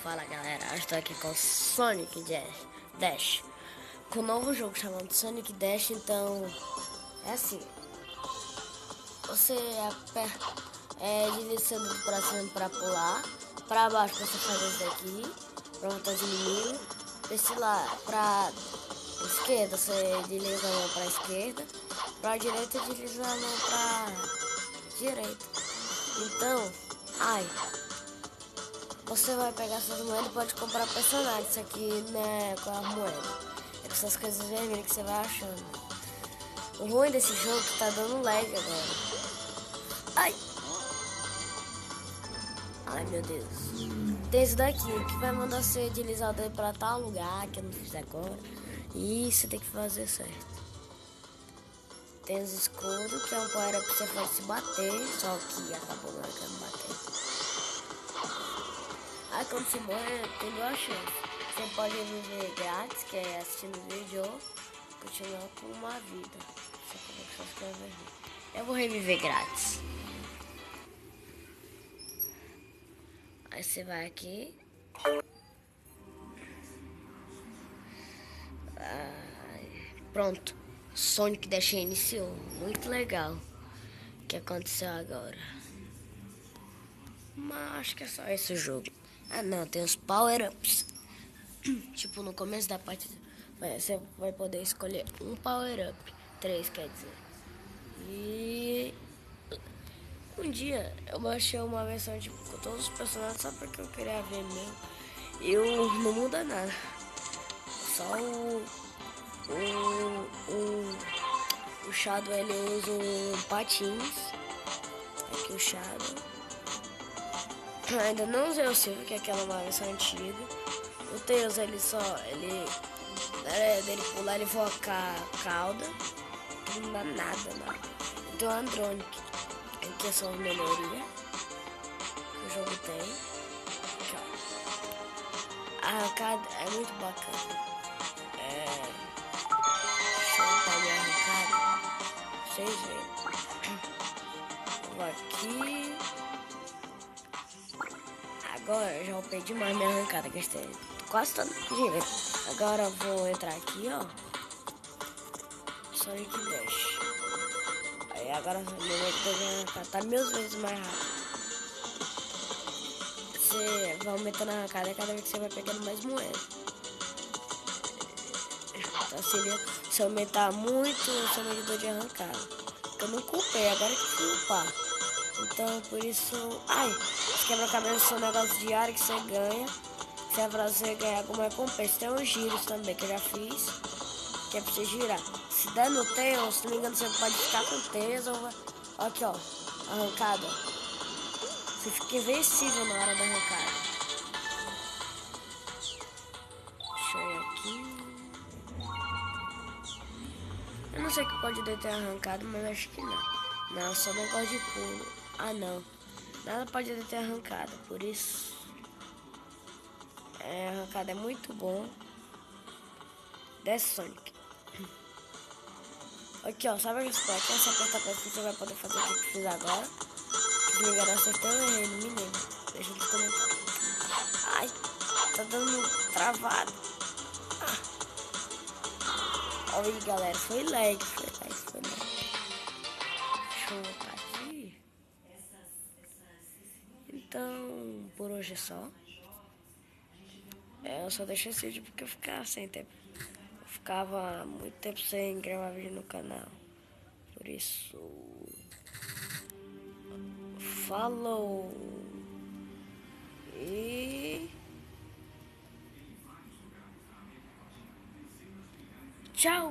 Fala galera, eu estou aqui com Sonic Dash, com um novo jogo chamado Sonic Dash. Então é assim, você deslizando pra cima para pular, para baixo você faz isso daqui, para matar os inimigos, desse lá pra esquerda você desliza a mão pra esquerda, pra direita desliza a mão pra direita. Então, você vai pegar essas moedas e pode comprar personagens. Isso aqui não é com a moeda, é com essas coisas vermelhas que você vai achando. O ruim desse jogo é que tá dando lag agora. Ai meu Deus. Tem isso daqui que vai mandar você deslizar o dedo pra tal lugar que eu não fiz agora. E você tem que fazer certo. Tem os escudos, que é um power up que você pode se bater, só que acabou não querendo bater. Aí quando você morre, tem duas chances. Você pode reviver grátis, que é assistindo o vídeo, ou continuar com uma vida. Eu vou reviver grátis. Aí você vai aqui. Pronto. Sonic Dash iniciou. Muito legal. O que aconteceu agora? Mas acho que é só esse o jogo. Ah não, tem os power-ups. Tipo, no começo da partida, você vai poder escolher um power-up. 3, quer dizer. E um dia eu baixei uma versão tipo, com todos os personagens só porque eu queria ver mesmo. E não muda nada. Só o Shadow, ele usa um patins. Aqui o Shadow. Ainda não usei o Silver, que é aquela uma versão antiga. O Tails, ele dele pular, ele voa com a cauda. Não dá nada, não. Então o Andronic, que é só uma melhoria que o jogo tem. Aqui, ó. A arrancada é muito bacana. Deixa eu limpar minha arrancada. Vocês verem. Vou aqui. Agora eu já upei demais minha arrancada. Gastei quase todo dinheiro. Agora eu vou entrar aqui, ó. Sonic Dash. Aí agora meu método de arrancada tá 1000 vezes mais rápido. Você vai aumentando a arrancada cada vez que você vai pegando mais moedas. Então se aumentar muito o seu medidor de arrancada. Eu não culpei, agora que fui upar. Então por isso. Os quebra-cabeças são um negócio diário que você ganha. Se é pra você ganhar alguma recompensa. Tem uns giros também que eu já fiz. Que é pra você girar. Se der no Tails, se não me engano, você pode ficar com o Tails. Aqui, ó. Arrancada. Você fica invencível na hora da arrancada. Deixa eu ir aqui. Eu não sei o que pode deter arrancada, mas acho que não. Não, só negócio de pulo. Não. Nada pode deter arrancada. Por isso. A arrancada é muito bom. Desce Sonic. Aqui, ó, sabe esse aqui? Essa aperta que você vai poder fazer o que eu fiz agora. Se me engano, acertei ou errei, não me lembro. Deixa nos comentários. Tá dando travado. Olha aí, galera, foi lag. Deixa eu voltar aqui. Então, por hoje é só. Eu só deixei esse vídeo porque eu ficava sem tempo. Eu ficava muito tempo sem gravar vídeo no canal. Por isso, falou e tchau!